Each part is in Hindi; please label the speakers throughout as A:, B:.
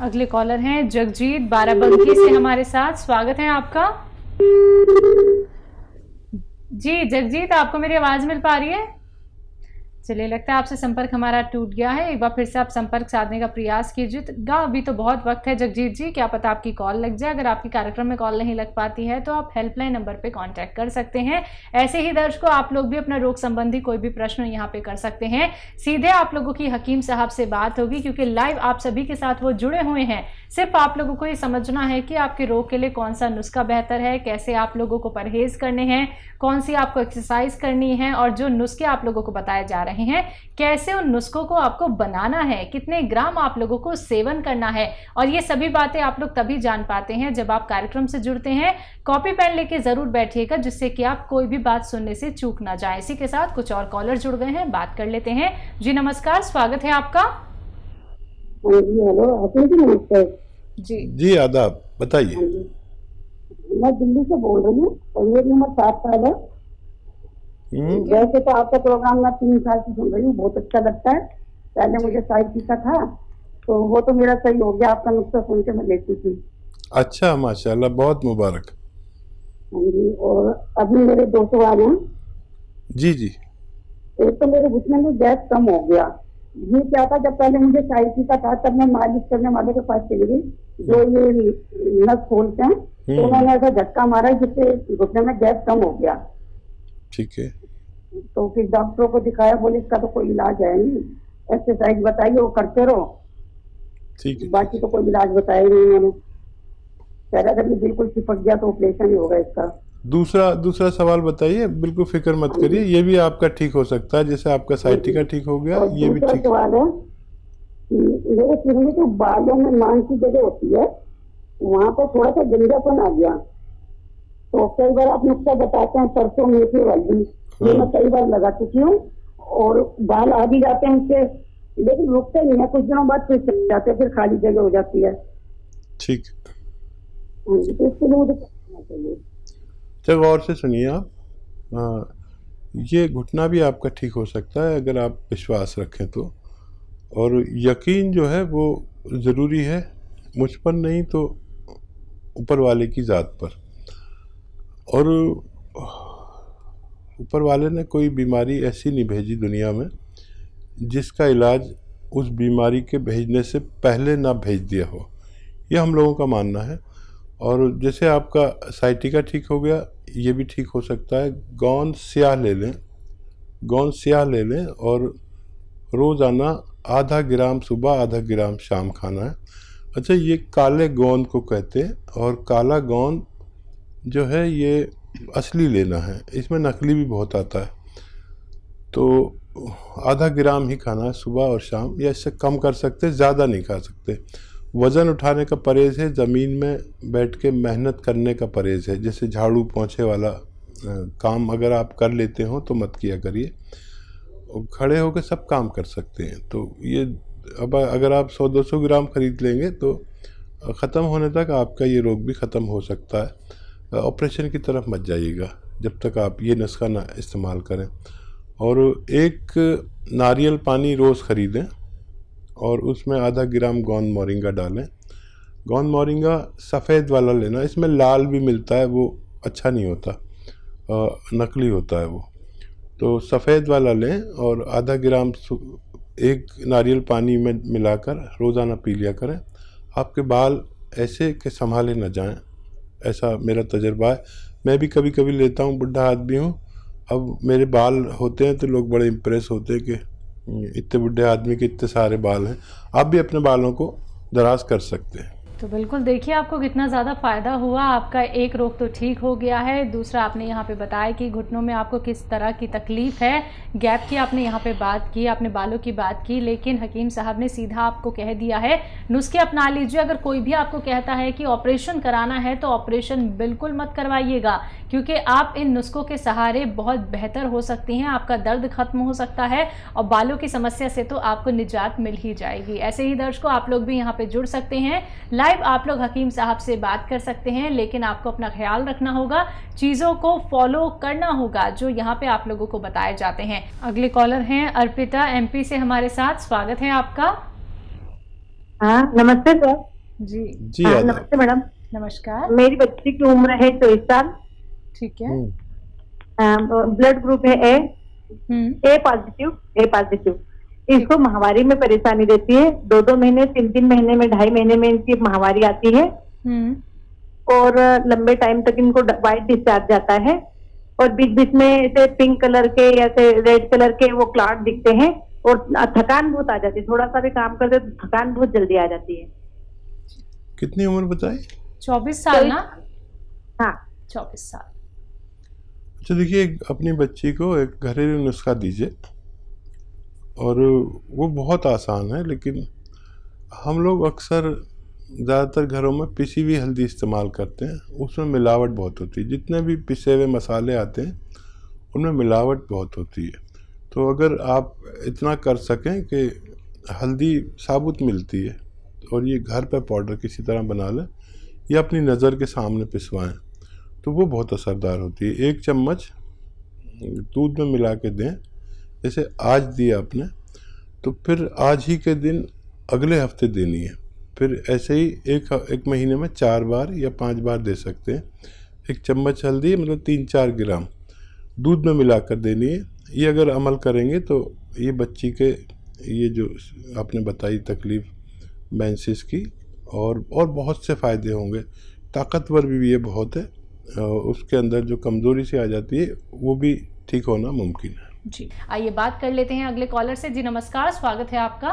A: अगले कॉलर हैं जगजीत बाराबंकी से हमारे साथ। स्वागत है आपका। जी जगजीत, आपको मेरी आवाज मिल पा रही है? चलिए, लगता है आपसे संपर्क हमारा टूट गया है। एक बार फिर से आप संपर्क साधने का प्रयास कीजिएगा। अभी तो बहुत वक्त है जगजीत जी, क्या पता आपकी कॉल लग जाए। अगर आपकी कार्यक्रम में कॉल नहीं लग पाती है तो आप हेल्पलाइन नंबर पे कांटेक्ट कर सकते हैं। ऐसे ही दर्शकों, आप लोग भी अपना रोग संबंधी कोई भी प्रश्न यहाँ पे कर सकते हैं। सीधे आप लोगों की हकीम साहब से बात होगी, क्योंकि लाइव आप सभी के साथ वो जुड़े हुए हैं। सिर्फ आप लोगों को ये समझना है कि आपके रोग के लिए कौन सा नुस्खा बेहतर है, कैसे आप लोगों को परहेज करने हैं, कौन सी आपको एक्सरसाइज करनी है, और जो नुस्खे आप लोगों को बताए जा रहे हैं कैसे उन नुस्खों को आपको बनाना है, कितने ग्राम आप लोगों को सेवन करना है। और ये सभी बातें आप लोग तभी जान पाते हैं जब आप कार्यक्रम से जुड़ते हैं। कॉपी पेन लेके जरूर बैठिएगा, जिससे कि आप कोई भी बात सुनने से चूक ना जाए। इसी के साथ कुछ और कॉलर जुड़ गए हैं, बात कर लेते हैं। जी नमस्कार, स्वागत है आपका।
B: जी हेलो, नमस्ते
A: जी
C: जी आदाब, बताइए।
B: मैं दिल्ली से बोल रही हूँ और मेरी उम्र 7 साल है। वैसे तो आपका प्रोग्राम मैं 3 साल से सुन रही हूँ, बहुत अच्छा लगता है। पहले मुझे साइकिल का था तो वो तो मेरा सही हो गया, आपका नुस्खा सुन के मैं लेती थी।
C: अच्छा, माशाल्लाह, बहुत मुबारक।
B: हाँ जी, और अभी मेरे 2 सवाल हैं।
C: जी जी।
B: एक तो मेरे घुटने में गैस कम हो गया। ये क्या था, जब पहले मुझे साइकिल का था तब मैं मालिश करने वाले के पास चली गई, जो ये नस खोलते हैं, तो उन्होंने ऐसा झटका मारा जिससे घुटने में गैस कम हो गया।
C: ठीक है।
B: तो फिर डॉक्टरों को दिखाया, बोले इसका तो कोई इलाज है नहीं, एक्सरसाइज बताइए वो करते रहो।
C: ठीक है।
B: बाकी तो कोई इलाज बताया नहीं उन्होंने। पहले अगर ये बिल्कुल चिपक गया तो ऑपरेशन ही होगा इसका।
C: दूसरा सवाल बताइए, बिल्कुल फिक्र मत करिए, ये भी आपका ठीक हो सकता है। जैसे आपका साइटिका ठीक हो गया, ये भी ठीक।
B: सवाल है कि मेरे सिर में जो बालों में मांस की जगह होती है, वहाँ पर थोड़ा सा गंजापन आ गया। तो कई बार आप नुस्खा बताते हैं, सरसों मेथी हल्दी, ये मैं कई बार लगा चुकी हूँ और बाल आ भी जाते हैं इससे, लेकिन रुकते नहीं है, कुछ दिनों बाद फिर चले जाते हैं, फिर खाली जगह हो जाती है।
C: ठीक।
B: तो इसके लिए मुझे क्या करना चाहिए?
C: चलो गौर से सुनिए आप। ये घुटना भी आपका ठीक हो सकता है अगर आप विश्वास रखें तो। और यकीन जो है वो ज़रूरी है, मुझ पर नहीं तो ऊपर वाले की ज़ात पर। और ऊपर वाले ने कोई बीमारी ऐसी नहीं भेजी दुनिया में जिसका इलाज उस बीमारी के भेजने से पहले ना भेज दिया हो, ये हम लोगों का मानना है। और जैसे आपका साइटिका ठीक हो गया, ये भी ठीक हो सकता है। गोंद स्याह ले लें, गोंद स्याह ले लें और रोज़ाना आधा ग्राम सुबह आधा ग्राम शाम खाना है। अच्छा, ये काले गोंद को कहते हैं, और काला गोंद जो है ये असली लेना है, इसमें नकली भी बहुत आता है। तो आधा ग्राम ही खाना है सुबह और शाम, या इससे कम कर सकते, ज़्यादा नहीं खा सकते। वज़न उठाने का परहेज़ है, ज़मीन में बैठ के मेहनत करने का परहेज़ है। जैसे झाड़ू पोंछे वाला काम अगर आप कर लेते हो तो मत किया करिए। खड़े होकर सब काम कर सकते हैं। तो ये अब अगर आप 100-200 ग्राम खरीद लेंगे तो ख़त्म होने तक आपका ये रोग भी ख़त्म हो सकता है। ऑपरेशन की तरफ मत जाइएगा जब तक आप ये नुस्खा ना इस्तेमाल करें। और एक नारियल पानी रोज़ ख़रीदें और उसमें आधा ग्राम गोंद मोरिंगा डालें। गोंद मोरिंगा सफ़ेद वाला लेना, इसमें लाल भी मिलता है, वो अच्छा नहीं होता, नकली होता है वो। तो सफ़ेद वाला लें और आधा ग्राम एक नारियल पानी में मिलाकर रोज़ाना पी लिया करें। आपके बाल ऐसे कि संभाले न जाएं, ऐसा मेरा तजर्बा है। मैं भी कभी कभी लेता हूँ, बुढ़ा आदमी हूँ, अब मेरे बाल होते हैं तो लोग बड़े इम्प्रेस होते हैं कि इतने बुढ़े आदमी के इतने सारे बाल हैं। आप भी अपने बालों को दराज कर सकते हैं।
A: तो बिल्कुल देखिए आपको कितना ज़्यादा फ़ायदा हुआ। आपका एक रोग तो ठीक हो गया है, दूसरा आपने यहाँ पे बताया कि घुटनों में आपको किस तरह की तकलीफ़ है, गैप की आपने यहाँ पे बात की, आपने बालों की बात की, लेकिन हकीम साहब ने सीधा आपको कह दिया है नुस्खे अपना लीजिए। अगर कोई भी आपको कहता है कि ऑपरेशन कराना है तो ऑपरेशन बिल्कुल मत करवाइएगा, क्योंकि आप इन नुस्खों के सहारे बहुत बेहतर हो सकती हैं, आपका दर्द खत्म हो सकता है और बालों की समस्या से तो आपको निजात मिल ही जाएगी। ऐसे ही दर्शकों, आप लोग भी यहाँ पे जुड़ सकते हैं, लाइव आप लोग हकीम साहब से बात कर सकते हैं, लेकिन आपको अपना ख्याल रखना होगा, चीज़ों को फॉलो करना होगा जो यहाँ पे आप लोगों को बताए जाते हैं। अगले कॉलर हैं अर्पिता MP से हमारे साथ। स्वागत है आपका।
B: हाँ नमस्ते सर।
A: जी
C: जी
D: हाँ,
C: आदाब।
D: नमस्ते मैडम।
A: नमस्कार।
D: मेरी बच्ची की उम्र है 24 साल।
A: ठीक है।
D: ब्लड ग्रुप है ए
A: हम्म।
D: ए पॉजिटिव। इसको माहवारी में परेशानी रहती है, 2-2 महीने, 3-3 महीने में, 2.5 महीने में इनकी माहवारी आती है
A: हम्म।
D: और लंबे टाइम तक इनको व्हाइट डिस्चार्ज जाता है और बीच बीच में ऐसे पिंक कलर के या रेड कलर के वो क्लॉट दिखते हैं और थकान बहुत आ जाती है, थोड़ा सा भी काम करते तो थकान बहुत जल्दी आ जाती है।
C: कितनी उम्र बताई?
A: 24 साल ना?
D: हाँ
A: 24 साल।
C: अच्छा देखिए, अपनी बच्ची को एक घरेलू नुस्खा दीजिए और वो बहुत आसान है, लेकिन हम लोग अक्सर ज़्यादातर घरों में पिसी हुई हल्दी इस्तेमाल करते हैं, उसमें मिलावट बहुत होती है। जितने भी पिसे हुए मसाले आते हैं उनमें मिलावट बहुत होती है। तो अगर आप इतना कर सकें कि हल्दी साबुत मिलती है और ये घर पे पाउडर किसी तरह बना लें या अपनी नज़र के सामने पिसवाएं, तो वो बहुत असरदार होती है। 1 चम्मच दूध में मिला के दें, जैसे आज दिया आपने, तो फिर आज ही के दिन अगले हफ्ते देनी है। फिर ऐसे ही एक महीने में 4 बार या 5 बार दे सकते हैं। 1 चम्मच हल्दी मतलब 3-4 ग्राम दूध में मिलाकर देनी है। ये अगर अमल करेंगे तो ये बच्ची के ये जो आपने बताई तकलीफ़ मेंसेस की और बहुत से फ़ायदे होंगे। ताकतवर भी ये बहुत है, उसके अंदर जो कमज़ोरी सी आ जाती है वो भी ठीक होना मुमकिन है।
A: जी आइए बात कर लेते हैं अगले कॉलर से। जी नमस्कार, स्वागत है आपका।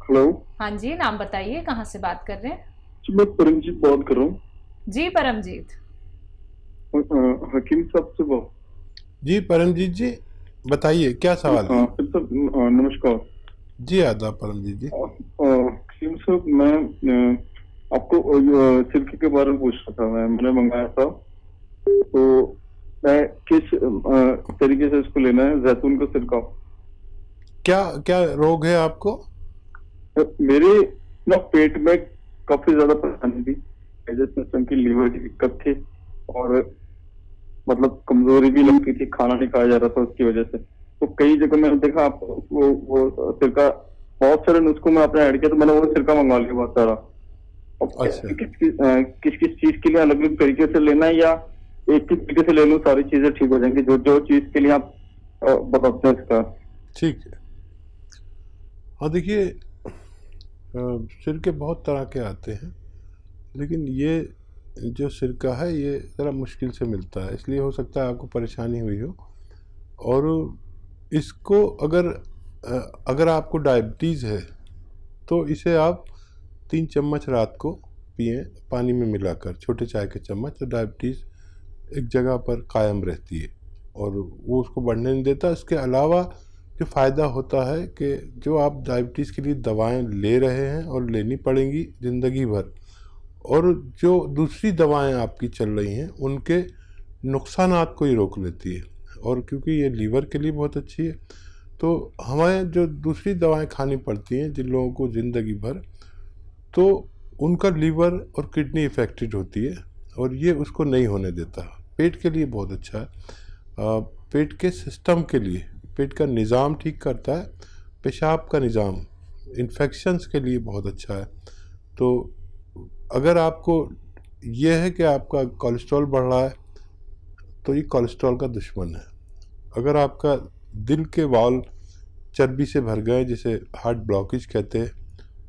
E: हेलो।
A: हाँ जी, नाम बताइए, कहाँ से बात कर रहे हैं?
E: मैं परमजीत बात कर रहा हूँ।
A: जी परमजीत।
E: हकीम साहब से बात।
C: जी परमजीत जी, बताइए क्या सवाल है?
E: नमस्कार
C: जी आदाब परमजीत जी।
E: हकीम साहब, मैं आपको सिरके के बारे में पूछ रहा था। मैंने मंगाया था, तो मैं किस तरीके से इसको लेना है, जैतून का सिरका।
C: क्या क्या रोग है आपको?
E: मेरे ना पेट में काफी ज्यादा परेशानी थी, डाइजेशन की, लीवर की दिक्कत थी और मतलब कमजोरी भी लगती थी, खाना नहीं खाया जा रहा था उसकी वजह से। तो कई जगह मैंने देखा आप वो सिरका, बहुत सारे नुस्खों में आपने ऐड किया, तो मैंने वो सिरका मंगवा लिया बहुत सारा।
C: अच्छा।
E: किस किस चीज के लिए अलग अलग तरीके से लेना है या एक ही तरीके से ले लूं, सारी चीजें ठीक हो जाएंगी? जो चीज के लिए आप बताते हैं इसका। ठीक
C: है। हाँ देखिए, सिरके बहुत तरह के आते हैं, लेकिन ये जो सिरका है ये ज़रा मुश्किल से मिलता है, इसलिए हो सकता है आपको परेशानी हुई हो। और इसको अगर आपको डायबिटीज़ है तो इसे आप 3 चम्मच रात को पिएं पानी में मिलाकर, छोटे चाय के चम्मच, तो डायबिटीज़ एक जगह पर कायम रहती है और वो उसको बढ़ने नहीं देता। इसके अलावा जो फ़ायदा होता है कि जो आप डायबिटीज़ के लिए दवाएं ले रहे हैं और लेनी पड़ेंगी ज़िंदगी भर, और जो दूसरी दवाएं आपकी चल रही हैं उनके नुकसानात को ही रोक लेती है। और क्योंकि ये लीवर के लिए बहुत अच्छी है, तो हमें जो दूसरी दवाएं खानी पड़ती हैं जिन लोगों को ज़िंदगी भर, तो उनका लीवर और किडनी इफ़ेक्टेड होती है और ये उसको नहीं होने देता। पेट के लिए बहुत अच्छा है, पेट के सिस्टम के लिए, पेट का निज़ाम ठीक करता है, पेशाब का निज़ाम, इन्फेक्शंस के लिए बहुत अच्छा है। तो अगर आपको ये है कि आपका कोलेस्ट्रॉल बढ़ रहा है तो ये कोलेस्ट्रॉल का दुश्मन है। अगर आपका दिल के वाल्व चर्बी से भर गए, जिसे हार्ट ब्लॉकेज कहते हैं,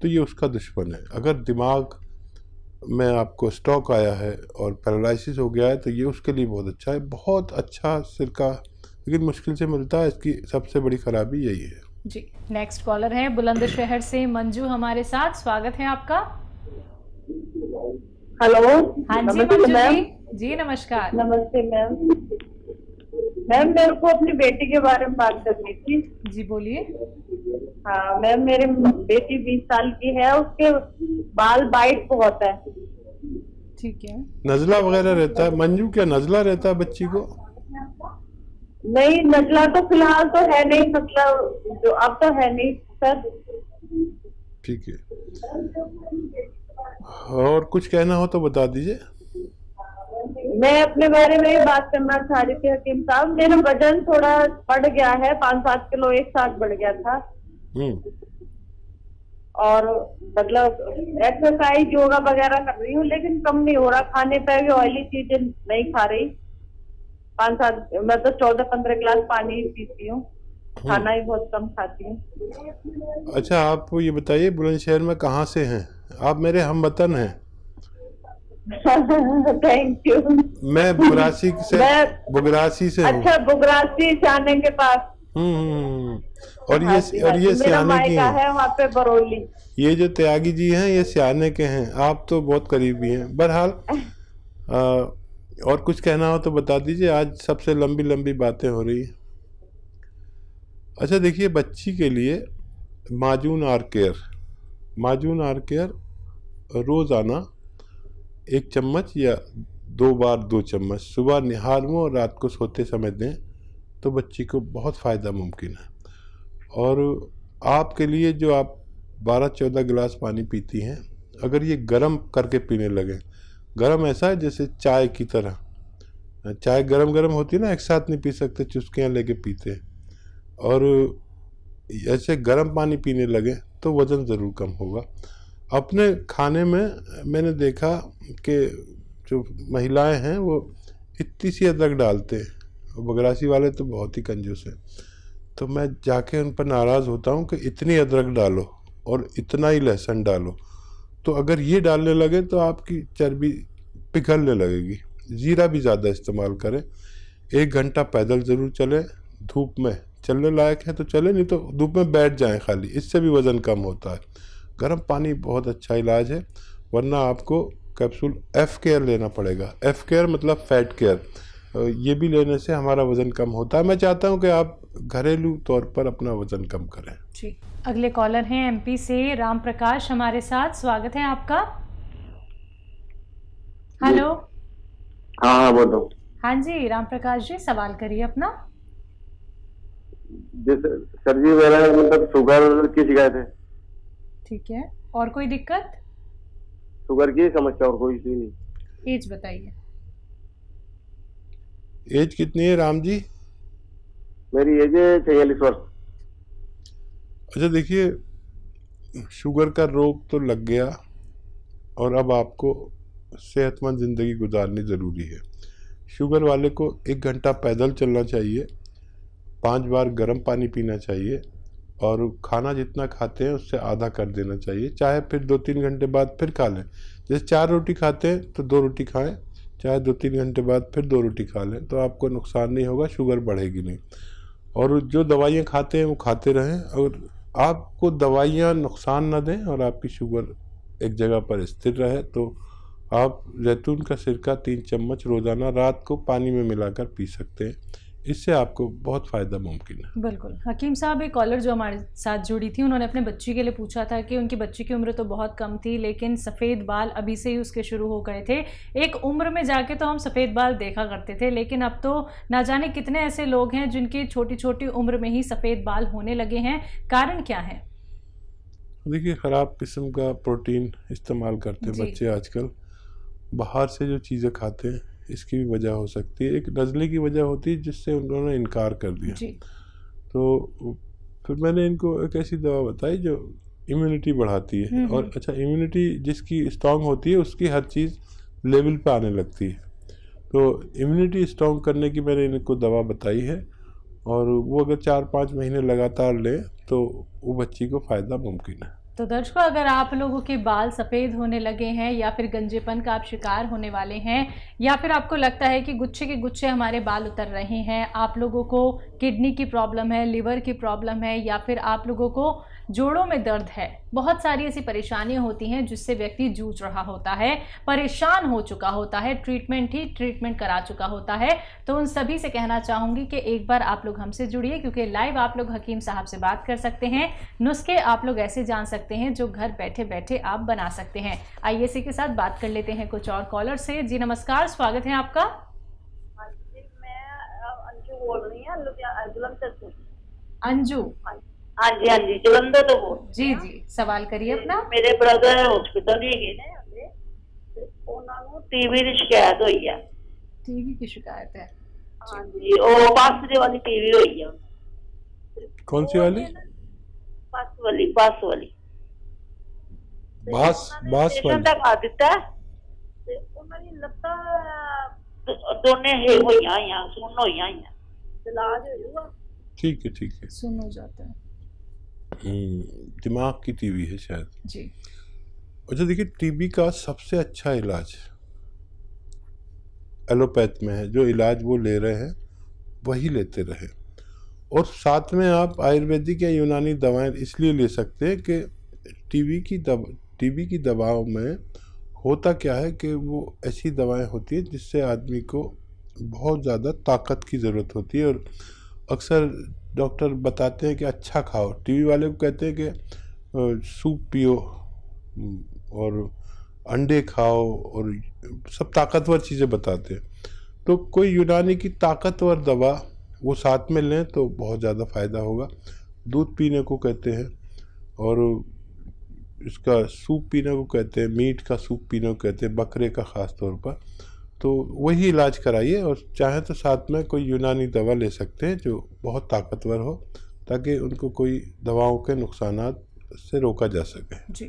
C: तो ये उसका दुश्मन है। अगर दिमाग में आपको स्ट्रोक आया है और पैरालिसिस हो गया है तो ये उसके लिए बहुत अच्छा है। बहुत अच्छा सिरका, लेकिन मुश्किल से मिलता है, इसकी सबसे बड़ी खराबी यही है।
A: जी नेक्स्ट कॉलर है बुलंदशहर से मंजू हमारे साथ, स्वागत है आपका।
D: हेलो।
A: हाँ जी
D: नमस्ते
A: मंजू
D: मैम।
A: जी नमस्कार।
D: नमस्ते मैम। मैम मेरे को अपनी बेटी के बारे में बात करनी थी।
A: जी बोलिए।
D: हाँ मैम, मेरी बेटी 20 साल की है, उसके बाल वाइट बहुत है।
A: ठीक है।
C: नज़ला वगैरह रहता है? मंजू क्या नज़ला रहता है बच्ची को?
D: नहीं, नजला तो फिलहाल तो है नहीं, मतलब जो अब तो है नहीं सर।
C: ठीक है, और कुछ कहना हो तो बता दीजिए।
D: मैं अपने बारे में ही बात करना चाह रही थी हकीम साहब। मेरा वजन थोड़ा बढ़ गया है, 5-7 किलो एक साथ बढ़ गया था। और मतलब एक्सरसाइज योगा वगैरह कर रही हूँ, लेकिन कम नहीं हो रहा। खाने पे भी ऑयली चीजें नहीं खा रही। 5-7 मतलब 14-15 गिलास पानी पीती हूँ। खाना ही बहुत कम खाती हूँ।
C: अच्छा, आप ये बताइए बुलंदशहर में कहाँ से हैं? आप मेरे हमवतन हैं।
D: Thank you.
C: मैं बुगरासी से हूँ।
D: अच्छा, बुगरासी सियाने के पास।
C: और
D: हाँ जी,
C: और ये
D: मेरा
C: सियाने की
D: मायका
C: हैं।
D: है वहाँ पे बरौली।
C: ये जो त्यागी जी हैं ये सियाने के हैं। आप तो बहुत करीबी हैं। बहरहाल और कुछ कहना हो तो बता दीजिए। आज सबसे लंबी लंबी बातें हो रही हैं। अच्छा देखिए, बच्ची के लिए माजून आर केयर रोज़ाना 1 चम्मच या 2 बार 2 चम्मच सुबह निहार में और रात को सोते समय दें तो बच्ची को बहुत फ़ायदा मुमकिन है। और आपके लिए जो आप 12-14 गिलास पानी पीती हैं, अगर ये गर्म करके पीने लगे, गर्म ऐसा है जैसे चाय की तरह। चाय गरम गरम होती है ना, एक साथ नहीं पी सकते, चुस्कियाँ लेके पीते हैं। और ऐसे गर्म पानी पीने लगे तो वज़न ज़रूर कम होगा। अपने खाने में मैंने देखा कि जो महिलाएं हैं वो इतनी सी अदरक डालते हैं। बगरासी वाले तो बहुत ही कंजूस हैं। तो मैं जाके उन पर नाराज़ होता हूँ कि इतनी अदरक डालो और इतना ही लहसुन डालो। तो अगर ये डालने लगे तो आपकी चर्बी पिघलने लगेगी। ज़ीरा भी ज़्यादा इस्तेमाल करें। 1 घंटा पैदल ज़रूर चलें। धूप में चलने लायक है तो चले, नहीं तो धूप में बैठ जाएं खाली, इससे भी वज़न कम होता है। गर्म पानी बहुत अच्छा इलाज है। वरना आपको कैप्सूल एफ केयर लेना पड़ेगा। एफ केयर मतलब फैट केयर। ये भी लेने से हमारा वज़न कम होता है। मैं चाहता हूँ कि आप घरेलू तौर पर अपना वज़न कम करें।
A: जी, अगले कॉलर हैं एमपी से राम प्रकाश हमारे साथ। स्वागत है आपका। हेलो।
E: हाँ बोलो।
A: हाँ जी राम प्रकाश जी, सवाल करिए अपना।
E: जैसे सर जी मेरा मतलब शुगर की शिकायत है।
A: ठीक है, और कोई दिक्कत?
E: शुगर की समस्या और कोई चीज नहीं।
A: एज बताइए।
C: एज कितनी है राम जी?
E: मेरी एज है 46 वर्ष।
C: अच्छा देखिए, शुगर का रोग तो लग गया और अब आपको सेहतमंद ज़िंदगी गुजारनी ज़रूरी है। शुगर वाले को 1 घंटा पैदल चलना चाहिए, 5 बार गर्म पानी पीना चाहिए और खाना जितना खाते हैं उससे आधा कर देना चाहिए। चाहे फिर 2-3 घंटे बाद फिर खा लें। जैसे 4 रोटी खाते हैं तो 2 रोटी खाएं, चाहे 2-3 घंटे बाद फिर 2 रोटी खा लें, तो आपको नुकसान नहीं होगा, शुगर बढ़ेगी नहीं। और जो दवाइयाँ खाते हैं वो खाते रहें। और आपको दवाइयाँ नुकसान ना दें और आपकी शुगर एक जगह पर स्थिर रहे तो आप जैतून का सिरका 3 चम्मच रोज़ाना रात को पानी में मिलाकर पी सकते हैं। इससे आपको बहुत फ़ायदा मुमकिन है।
A: बिल्कुल। हकीम साहब, एक कॉलर जो हमारे साथ जुड़ी थी, उन्होंने अपने बच्ची के लिए पूछा था कि उनकी बच्ची की उम्र तो बहुत कम थी लेकिन सफ़ेद बाल अभी से ही उसके शुरू हो गए थे। एक उम्र में जाके तो हम सफ़ेद बाल देखा करते थे, लेकिन अब तो ना जाने कितने ऐसे लोग हैं जिनकी छोटी छोटी उम्र में ही सफ़ेद बाल होने लगे हैं। कारण क्या है?
C: देखिए, ख़राब किस्म का प्रोटीन इस्तेमाल करते हैं बच्चे आजकल। बाहर से जो चीज़ें खाते हैं इसकी भी वजह हो सकती है। एक नज़ले की वजह होती है जिससे उन्होंने इनकार कर दिया
A: जी।
C: तो फिर मैंने इनको एक ऐसी दवा बताई जो इम्यूनिटी बढ़ाती है। और अच्छा, इम्यूनिटी जिसकी स्ट्रॉन्ग होती है उसकी हर चीज़ लेवल पे आने लगती है। तो इम्यूनिटी स्ट्रॉन्ग करने की मैंने इनको दवा बताई है और वो अगर 4-5 महीने लगातार लें तो वो बच्ची को फ़ायदा मुमकिन है।
A: तो दर्शकों, अगर आप लोगों के बाल सफ़ेद होने लगे हैं या फिर गंजेपन का आप शिकार होने वाले हैं या फिर आपको लगता है कि गुच्छे के गुच्छे हमारे बाल उतर रहे हैं, आप लोगों को किडनी की प्रॉब्लम है, लिवर की प्रॉब्लम है या फिर आप लोगों को जोड़ों में दर्द है, बहुत सारी ऐसी परेशानियां होती हैं जिससे व्यक्ति जूझ रहा होता है, परेशान हो चुका होता है, ट्रीटमेंट करा चुका होता है, तो उन सभी से कहना चाहूँगी कि एक बार आप लोग हमसे जुड़िए, क्योंकि लाइव आप लोग हकीम साहब से बात कर सकते हैं। नुस्खे आप लोग ऐसे जान सकते हैं जो घर बैठे बैठे आप बना सकते हैं। आइए इसी के साथ बात कर लेते हैं कुछ और कॉलर से। जी नमस्कार, स्वागत है आपका।
D: मैं अंजू बोल रही हूँ,
A: अंजू।
D: हाँ जी जलंधर तो बोल।
A: जी जी, सवाल करिए अपना।
D: मेरे ब्रदर हॉस्पिटल ही गए ने उन्होंने टीवी की शिकायत हुई है।
A: टीवी की शिकायत है?
D: हाँ जी, वो पास वाली टीवी हुई है।
C: कौन सी वाली?
D: पास वाली।
C: बांस बांस वाली
F: ਦਿਖਾ ਦਿੱਤਾ ਤੇ ਉਹਨਾਂ ਦੀ ਲੱਤਾਂ ਦੋਨੇ ਹੋਈਆਂ ਆ ਸੁੰਨ ਹੋਈਆਂ ਆ ਇਲਾਜ ਹੋ ਜਾਊਗਾ।
C: ठीक है ठीक है।
A: सुन हो जाता है
C: दिमाग की टीबी है शायद।
A: जी।
C: अच्छा देखिए, टीबी का सबसे अच्छा इलाज एलोपैथ में है। जो इलाज वो ले रहे हैं वही लेते रहे, और साथ में आप आयुर्वेदिक या यूनानी दवाएं इसलिए ले सकते हैं कि टीबी की दवाओं में होता क्या है कि वो ऐसी दवाएं होती है जिससे आदमी को बहुत ज़्यादा ताकत की ज़रूरत होती है, और अक्सर डॉक्टर बताते हैं कि अच्छा खाओ। टीबी वाले को कहते हैं कि सूप पियो और अंडे खाओ, और सब ताकतवर चीज़ें बताते हैं। तो कोई यूनानी की ताकतवर दवा वो साथ में लें तो बहुत ज़्यादा फ़ायदा होगा। दूध पीने को कहते हैं, और इसका सूप पीने को कहते हैं, मीट का सूप पीने को कहते हैं, बकरे का ख़ास तौर पर। तो वही इलाज कराइए, और चाहे तो साथ में कोई यूनानी दवा ले सकते हैं जो बहुत ताकतवर हो, ताकि उनको कोई दवाओं के नुकसानात से रोका जा सके।
A: जी।